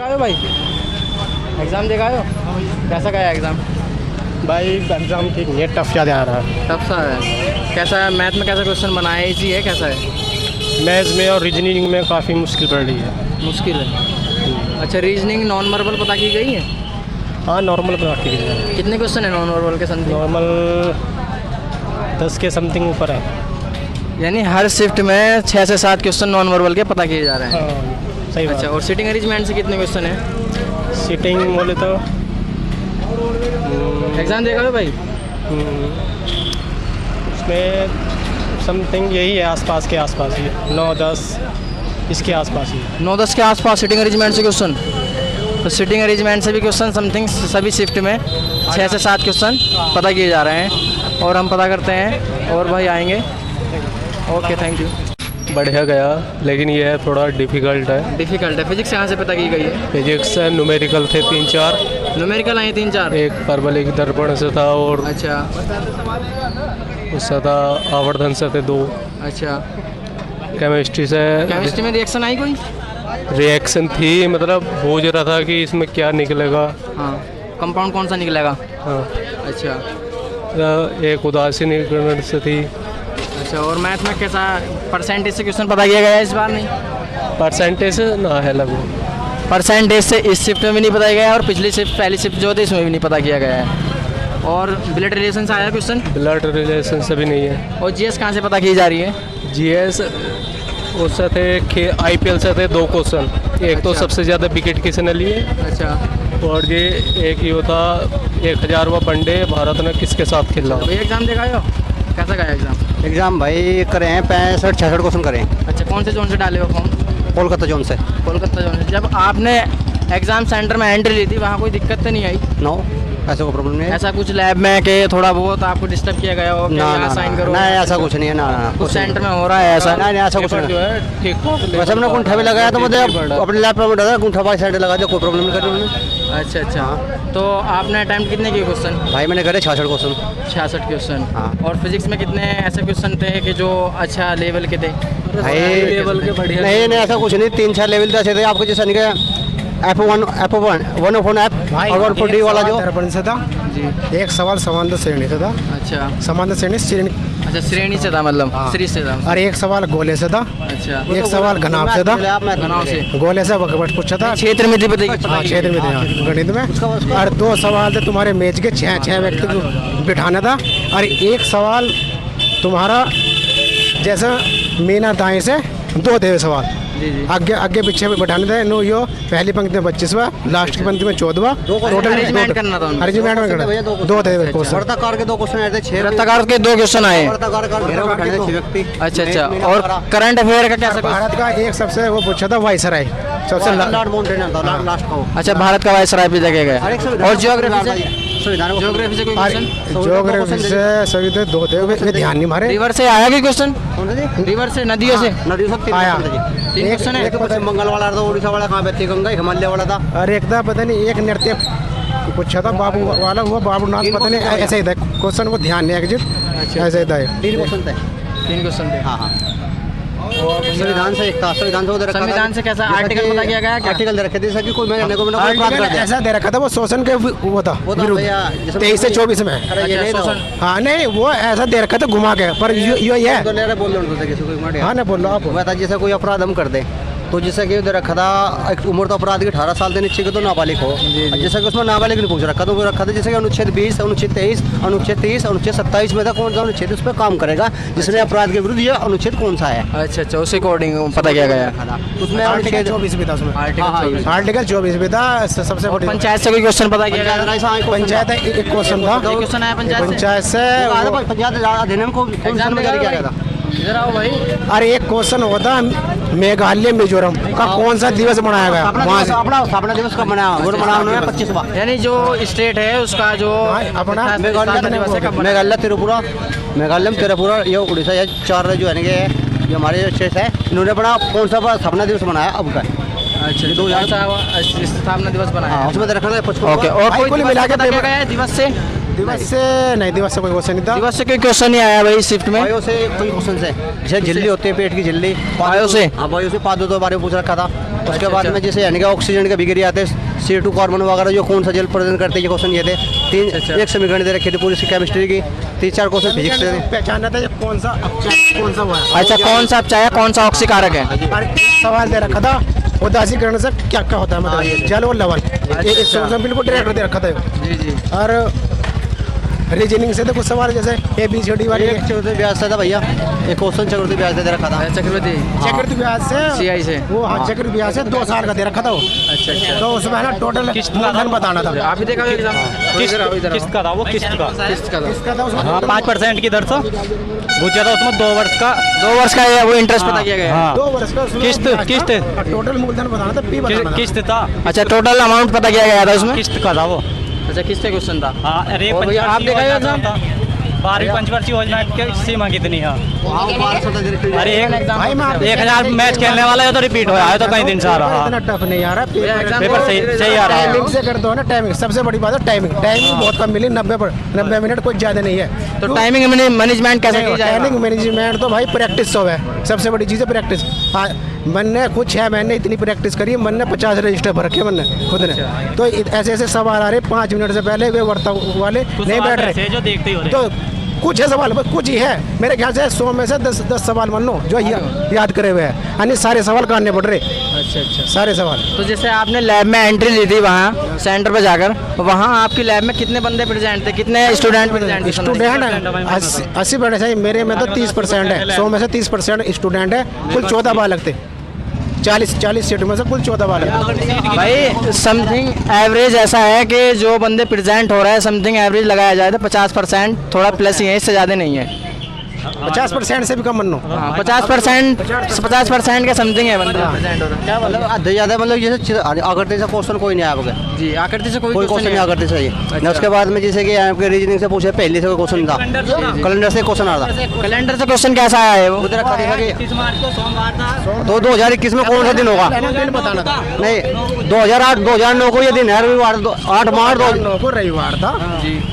आयो भाई, एग्ज़ाम देखा आयो? कैसा गया एग्ज़ाम? भाई एग्ज़ाम ठीक नहीं है, टफ ज़्यादा आ रहा है। टफ सा है। कैसा है मैथ में, कैसा क्वेश्चन बनाया, इजी है कैसा है? मैथ्स में और रीजनिंग में काफ़ी मुश्किल पड़ रही है। मुश्किल है। अच्छा, रीजनिंग नॉन वर्बल पता की गई है? हाँ नॉर्मल बना के दीजिए। कितने क्वेश्चन है नॉन वर्बल के समथिंग? नॉर्मल 10 के समथिंग ऊपर है। यानी हर शिफ्ट में 6 से 7 क्वेश्चन नॉन वर्बल के पता किए जा रहे हैं। हाँ सही बात। अच्छा, और सीटिंग अरेंजमेंट से कितने क्वेश्चन है? सीटिंग बोले तो एग्ज़ाम देखा हो भाई? उसमें समथिंग यही है, आसपास के आसपास ही 9-10 इसके आसपास ही। 9-10 के आसपास सीटिंग अरेंजमेंट से क्वेश्चन। तो सीटिंग अरेंजमेंट से भी क्वेश्चन समथिंग सभी शिफ्ट में 6 से 7 क्वेश्चन पता किए जा रहे हैं, और हम पता करते हैं और भाई आएंगे। Okay, thank you. बढ़िया गया, लेकिन ये है थोड़ा डिफ़िकल्ट है। डिफ़िकल्ट है। फिजिक्स कहाँ से पता की गई है? फिजिक्स न्यूमेरिकल थे 3-4, न्यूमेरिकल आए 3-4। एक परवलिक दर्पण से था और अच्छा उससे था आवर्धन से थे 2। अच्छा, केमिस्ट्री से केमिस्ट्री में रिएक्शन आई कोई? रिएक्शन थी, मतलब पूछ रहा था कि इसमें क्या निकलेगा। हाँ, कंपाउंड कौन सा निकलेगा? हाँ, अच्छा एक उदासीनीकरण से थी। अच्छा, और मैथ में कैसा परसेंटेज से क्वेश्चन पता किया गया है इस बार? नहीं, परसेंटेज ना है लगभग। परसेंटेज से इस शिफ्ट में भी नहीं पता गया, और पिछली शिफ्ट पहली शिफ्ट जो थी इसमें भी नहीं पता किया गया है। और ब्लड रिलेशन से आया क्वेश्चन? ब्लड रिलेशन से भी नहीं है। और जीएस कहाँ से पता की जा रही है? जीएस उससे थे आईपीएल से थे 2 क्वेश्चन। एक तो अच्छा। सबसे ज़्यादा विकेट किसने लिए, अच्छा, और ये एक ये था 1000वां वनडे भारत ने किसके साथ खेला। भैया एग्ज़ाम देखा हो? कैसा गया एग्ज़ाम? एग्ज़ाम भाई करे हैं 65-66 क्वेश्चन करें। अच्छा, कौन से जोन से डाले हो फॉर्म? कोलकाता जोन से। कोलकाता जोन से। जब आपने एग्ज़ाम सेंटर में एंट्री ली थी, वहाँ कोई दिक्कत तो नहीं आई? नो, ऐसा कोई प्रॉब्लम नहीं है। ऐसा कुछ लैब में कि थोड़ा बहुत आपको डिस्टर्ब किया गया हो कि ना यहाँ ना साइन करो? नहीं, ऐसा कुछ नहीं है। ना ना कुछ सेंटर में हो रहा है ऐसा? नहीं नहीं, ऐसा कुछ पेपर नहीं जो है। है ठीक ठाक। वैसे हमने अंगूठा भी लगाया तो मतलब अपने लैपटॉप में डाला, अंगूठा बाई साइड लगा दिया, कोई प्रॉब्लम नहीं करनी। अच्छा अच्छा, तो आपने अटैम्प्ट कितने किए क्वेश्चन? भाई मैंने करे 66 क्वेश्चन। 66 क्वेश्चन। हाँ। और फिजिक्स में कितने ऐसे क्वेश्चन थे कि जो अच्छा लेवल के थे? भाई लेवल के बढ़िया। नहीं नहीं, ऐसा कुछ नहीं, 3-4 लेवल ऐसे थे आपको, जैसा नहीं गया F1 104 ऐप और 140 वाला जो दर्पण से था। जी। एक सवाल समांतर श्रेणी से था। अच्छा समांतर श्रेणी अच्छा, श्रेणी से था, मतलब हाँ। श्री से था। और एक सवाल गोले से था। अच्छा, एक सवाल घनाभ से था। घनाव से। गोले से वक्त पूछा था। क्षेत्र में थी पता हाँ, क्षेत्र में थे, हाँ, गणित में। और 2 सवाल थे तुम्हारे मेज के, 6 व्यक्ति को बिठाना था। और एक सवाल तुम्हारा जैसा मीना दाएं से 2 थे सवाल, जी जी। आगे आगे पीछे में बैठाने थे। नो यो पहली पंक्ति में 25वां, लास्ट की पंक्ति में 14वां। टोटल अरेंजमेंट करना था उनको। अरेंजमेंट में करना, 2 थे क्वेश्चन। वर्ताकार के 2 क्वेश्चन आए थे, 6 वृत्ताकार के 2 क्वेश्चन आए। वर्ताकार का घेरा में बैठे थे 6 व्यक्ति। अच्छा अच्छा, और करंट अफेयर का कैसा क्वेश्चन? भारत का एक सबसे वो पूछा था वाइसराय, सबसे लॉर्ड माउंटेन था लास्ट का वो। अच्छा, भारत का वायसराय पे जगह गया। और एक और ज्योग्राफी से? संविधान ज्योग्राफी से कोई क्वेश्चन? ज्योग्राफी से सभी थे, 2 थे, वे ध्यान नहीं मारे। रिवर से आया कोई क्वेश्चन? कौन सा जी? रिवर से, नदियों से? नदी सब 3 आया। क्वेश्चन थे जी। 3 क्वेश्चन है। एक पश्चिम बंगाल वाला था, उड़ीसा वाला कहाँ पे थी, गंगा हिमालय वाला था। और एक था पता नहीं, एक नृत्य पूछा था बाबू वाला, हुआ बाबू नाथ, पता नहीं ऐसे ही था क्वेश्चन, को ध्यान नहीं एग्जिट ऐसे ही था। 3 क्वेश्चन थे। 3 क्वेश्चन थे। हाँ हाँ। संविधान से एक था, संविधान से वो दे रखा था। संविधान से कैसा आर्टिकल पता किया गया क्या? आर्टिकल दे रखे थे, जैसा कि कोई मैंने को बात कर आर्टिकल दिया। ऐसा दे रखा था, वो शोषण के वो था वो था विरुद्ध, भैया, जिसमें 23 से 24 में। अरे ये नहीं था वो। हाँ नहीं, वो ऐसा दे रखा था घुमा के, पर यो ये तो ले रहे बोल रहे थे किसी को, हाँ ना बोल लो आप। वो था जैसे कोई अपराध हम कर दे तो जैसे कि दे रखा था एक उम्र तो अपराध की 18 साल से नीचे के तो नाबालिग हो। जैसे कि उसमें नाबालिग नहीं पूछ रखा, तो वो रखा था जैसे कि अनुच्छेद 20, अनुच्छेद 23, अनुच्छेद 30, अनुच्छेद 27 में था कौन सा अनुच्छेद उस पर काम करेगा, जिसने अपराध के विरुद्ध ये अनुच्छेद कौन सा है। अच्छा अच्छा, उस अकॉर्डिंग पता किया गया। उसमें आर्टिकल अनुच्छेद 24 भी था उसमें। आर्टिकल 24 भी था, सबसे और बड़ी पंचायत से कोई क्वेश्चन पता किया गया? पंचायत एक क्वेश्चन था। एक क्वेश्चन आया पंचायत से? पंचायत से पंचायत अधिनियम को एग्जाम में जारी किया गया था। इधर आओ भाई। अरे एक क्वेश्चन होता मेघालय मिजोरम का कौन सा दिवस मनाया गया वहाँ से? अपना स्थापना दिवस कब मनाया? वो मनाया उन्होंने 25वां। यानी जो स्टेट है उसका जो अपना स्थापना दिवस है कब मनाया? मेघालय, त्रिपुरा, मेघालय, त्रिपुरा, ये उड़ीसा, ये 4 जो है ना ये हमारे स्टेट है, इन्होंने अपना कौन सा स्थापना दिवस मनाया अब का? अच्छा, 2000 स्थापना दिवस बनाया। हाँ, उसमें रखा था 55। ओके, और कोई कुल दिवस मिला के पता किया गया है दिवस से? दिवस से नहीं, दिवस से कोई क्वेश्चन नहीं था। दिवस से कोई क्वेश्चन नहीं आया भाई शिफ्ट में? बायो से कोई क्वेश्चन है, जैसे झिल्ली होती है पेट की झिल्ली, बायो से? हाँ बायो से पादों के बारे में पूछ रखा था। उसके अच्छा, बाद अच्छा। में जैसे यानी कि ऑक्सीजन के बिगड़ी आते हैं, CO2 कार्बन वगैरह जो कौन सा जल प्रदान करते हैं, ये क्वेश्चन ये थे। अच्छा। एक समीकरण दे रखे थे पूरी केमिस्ट्री की, 3-4 क्वेश्चन फिजिक्स से थे। पहचाना था ये कौन सा कौन सा हुआ है। अच्छा, कौन सा अपचायक कौन सा ऑक्सीकारक है? और एक सवाल दे रखा था उदासीकरण से क्या क्या होता है, मतलब जल और लवण, एक सॉल्यूशन बिल्कुल डायरेक्ट दे रखा था। जी जी। और रीजनिंग से तो कुछ सवाल जैसे ABCD वाली एक चक्रवृद्धि ब्याज से था भैया, एक क्वेश्चन चक्रवृद्धि ब्याज से दे रखा था। चक्रवर्ती चक्रवृद्धि ब्याज से CI से? वो हाँ चक्रवृद्धि ब्याज से 2 साल का दे रखा था वो। अच्छा अच्छा। तो उसमें है ना टोटल मूलधन बताना था। आप भी देखा एग्जाम? किस्त का था वो, किस्त का। किस्त का था? इसका था उसमें हाँ 5% की दर से बहुत ज़्यादा, उसमें 2 वर्ष का 2 वर्ष का है, वो इंटरेस्ट पता किया गया है? हाँ 2 वर्ष का उसमें किस्त- ब्याज था। किस्त। और टोटल मूलधन बताना था, P बताना था। किस्त था, अच्छा, टोटल अमाउंट पता किया गया था उसमें? किस्त का था वो। अच्छा, किससे क्वेश्चन था? हाँ अरे और भैया, आप देखा है एग्जाम? 12वीं पंचवर्षीय योजना की सीमा कितनी है? हाँ 1200 दे रखी है। अरे भाई मैं आप 1000 मैच खेलने वाला है तो रिपीट हो है तो कई दिन से आ रहा। इतना टफ नहीं आ रहा। पेपर सही आ रहा है। टाइमिंग से कर दो ना, टाइमिंग सबसे बड़ी बात है। टाइमिंग बहुत कम मिली, 90 मिनट, कुछ ज़्यादा नहीं है। तो टाइमिंग मैनेजमेंट कैसे की जाएगा? टाइमिंग मैनेजमेंट तो भाई प्रैक्टिस सब है, सबसे बड़ी चीज़ है प्रैक्टिस। हाँ मन ने खुद 6 महीने इतनी प्रैक्टिस करी है, मन ने 50 रजिस्टर भर रखे मन ने खुद ने। तो ऐसे ऐसे सवाल आ रहे 5 मिनट से पहले, वे वर्ता वाले नहीं बैठ रहे। जो देखते ही हो रहे। तो कुछ है सवाल, बस कुछ ही है मेरे ख्याल से 100 में से 10 सवाल मान लो जो याद करे हुए हैं, यानी सारे सवाल करने पड़ रहे। अच्छा अच्छा। सारे सवाल तो जैसे आपने लैब में एंट्री ली थी वहाँ सेंटर पे जाकर, वहाँ आपकी लैब में कितने बंदे प्रेजेंट थे, कितने स्टूडेंट प्रेजेंट थे? स्टूडेंट 80% है, मेरे में तो 30% है। 100 में से 30% स्टूडेंट है, कुल 14 बालक थे। 40 सीट में से कुल 14 बालक थे। भाई समथिंग एवरेज ऐसा है कि जो बंदे प्रेजेंट हो रहा है समथिंग एवरेज लगाया जाए तो 50%, थोड़ा प्लस ही है, इससे ज़्यादा नहीं है। 50% से भी कम मनो। हाँ 50% के समथिंग है बंदे प्रेजेंट हो रहा है। क्या मतलब आधे ज़्यादा, मतलब जैसे आकृति से क्वेश्चन कोई नहीं आया आपका? जी, आकृति से कोई कोई क्वेश्चन नहीं आकृति से ये। ना उसके बाद में जैसे कि आपके रीजनिंग से पूछे, पहले से कोई क्वेश्चन था, कैलेंडर से क्वेश्चन आ रहा था। कैलेंडर से क्वेश्चन कैसा आया है वो? उधर रखा था कि तो 2021 में कौन सा दिन होगा? दिन बताना था। नहीं 2008 2009 को ये दिन है, रविवार 8 मार्च 9 को रविवार था।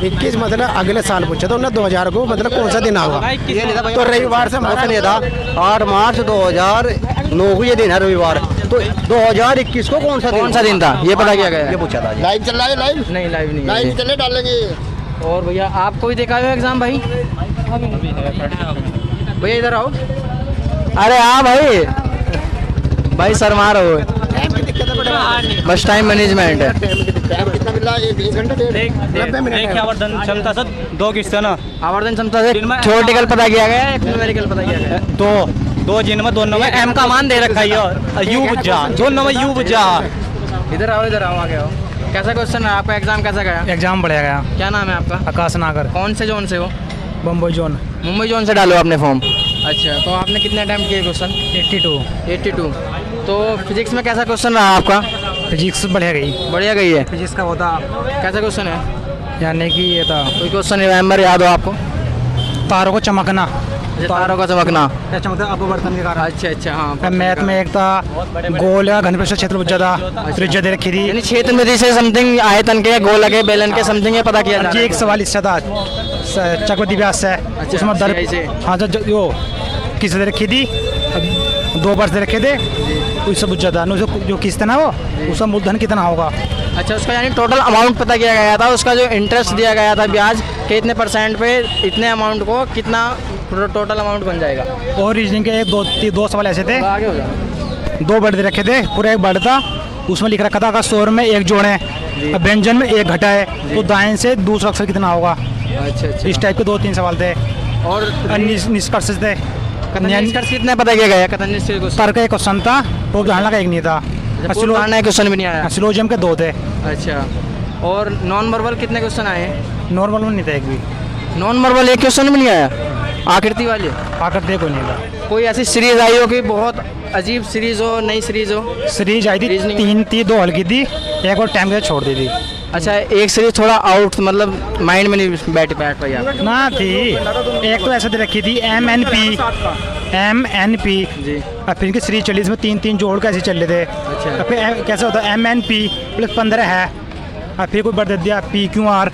21 मतलब अगले साल पूछा था उन्होंने 2000 को, मतलब कौन सा दिन आएगा। ये नहीं था भाई। तो रविवार से क्वेश्चन ये था 8 मार्च 2009 को ये दिन है रविवार, तो 2021 को कौन सा दिन था ये पता किया गया है? ये पूछा था। लाइव चल रहा है, लाइव नहीं, लाइव नहीं है लाइव ये। चले डालेंगे। और भैया आपको भी देखा हुआ एग्जाम भाई? भैया इधर आओ। अरे हाँ भाई शर्मा रहे हो। बस टाइम मैनेजमेंट है। टाइम कितना मिला? 1 घंटा 1.5 एक आवर्धन क्षमता से 2 किस्तें ना, आवर्धन क्षमता से दिन में- थ्योरेटिकल पता किया गया है, न्यूमेरिकल पता किया गया है? 2 जिनमें दोनों में M का मान दे रखा है और U बुझा, दोनों में U बुझा। इधर आओ आगे आओ। कैसा क्वेश्चन है आपका? एग्जाम कैसा गया? एग्जाम बढ़िया गया। क्या नाम है आपका? आकाश नागर, कौन से जोन से हो? बम्बई जोन। मुंबई जोन से डालो आपने फॉर्म। अच्छा, तो आपने कितने अटैम्प्ट किए क्वेश्चन? 82। तो फिजिक्स में कैसा क्वेश्चन रहा आपका? फिजिक्स बढ़िया गई। बढ़िया गई है। फिजिक्स का होता कैसा क्वेश्चन है? यानी कि ये था कोई क्वेश्चन रिमेम्बर याद हो आपको? तारों को चमकना, तारों का चमकना। चमकता अपवर्तन के कारण। अच्छा हाँ। मैथ में एक था गोल या घनपृष्ठ क्षेत्र बुझा था, त्रिज्या दे रखी थी। यानी क्षेत्र में से समथिंग आयतन के, गोल के, बेलन के समथिंग ये पता किया जा जी रहा एक सवाल इससे था चक्रवृद्धि ब्याज से, उसमें दर CI से। हाँ जो किस दे रखी थी, 2 वर्ष दे रखे थे, उससे बुझ जाता जो किस्त ना वो उसका मूलधन कितना होगा। अच्छा, उसका यानी टोटल अमाउंट पता किया गया था, उसका जो इंटरेस्ट दिया गया था ब्याज के इतने % पे इतने अमाउंट को कितना टोटल अमाउंट बन जाएगा। और रीजनिंग के 2 सवाल ऐसे थे, आगे हो जाए। 2 वर्ड दे रखे थे, पूरा एक वर्ड था, उसमें लिख रखा था अगर स्वर में 1 जोड़ है, व्यंजन में 1 घटा है, तो दाएं से दूसरा अक्षर कितना होगा। अच्छा इस टाइप के 2-3 सवाल थे। और निष्कर्ष थे, निष्कर्ष कितने पता किया गया? कथन निष्कर्ष क्वेश्चन। तर्क एक क्वेश्चन था, तो धारणा का एक नहीं था। क्वेश्चन भी नहीं आया। सिलोजियम के 2 थे। अच्छा, और नॉन वर्बल कितने क्वेश्चन आए हैं? नॉर्मल में नहीं था एक भी। नॉन वर्बल एक क्वेश्चन भी नहीं आया। आकृति वाली आकर देखो नहीं था। कोई ऐसी सीरीज आई हो कि बहुत अजीब सीरीज हो, नई सीरीज हो? सीरीज आई थी, Reasoning 3 थी, 2 हल्की थी, एक और टाइम के छोड़ दी थी। अच्छा, एक सीरीज थोड़ा आउट, मतलब माइंड में नहीं बैठ पाई आप? ना थी, एक तो ऐसे दे रखी थी MNP जी। और फिर इनकी सीरीज चली, इसमें 3 जोड़ के ऐसे चल रहे थे। अच्छा। और फिर कैसे होता है MNP +15 है, और फिर कोई बढ़ दे दिया PQR,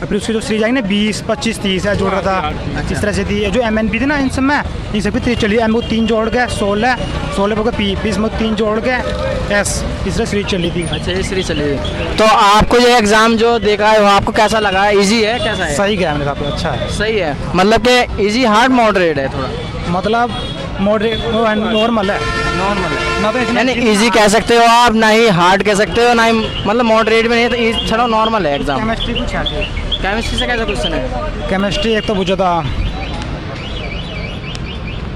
और फिर उसकी जो सीरीज आई ना 20, 25, 30 है जोड़ रहा था, इस तरह से थी। जो MNP थी ना इन सब में, इन सब की 3 चली। M को 3 जोड़ के 16 हो गए, P इसमें 3 जोड़ के S, इस तरह सीरीज चली थी। अच्छा ये सीरीज चली हुई। तो आपको ये एग्ज़ाम जो देखा है वो आपको कैसा लगा? इजी है कैसा है? सही गया मेरे साथ, अच्छा है। सही है, मतलब कि इजी हार्ड मॉडरेट है थोड़ा? मतलब मॉडरेट नॉर्मल है, नॉर्मल है, ना तो इसमें यानी इजी कह सकते हो आप, ना ही हार्ड कह सकते हो, ना ही मतलब मॉडरेट में नहीं है, तो चलो नॉर्मल है एग्ज़ाम। केमिस्ट्री कुछ है। केमिस्ट्री से कैसा क्वेश्चन है? केमिस्ट्री एक तो पूछा था,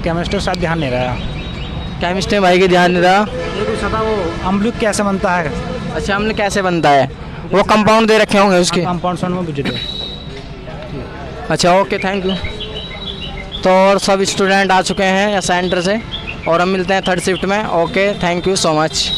केमिस्ट्री शायद ध्यान नहीं रहा। केमिस्ट्री में भाई के ध्यान नहीं रहा। ये पूछा था वो अम्ल कैसे बनता है, अच्छा अम्ल कैसे बनता है, वो कंपाउंड दे रखे होंगे उसके। कंपाउंड में पूछे थे। अच्छा ओके थैंक यू। तो और सब स्टूडेंट आ चुके हैं या सेंटर से, और हम मिलते हैं थर्ड शिफ्ट में। Okay thank you so much.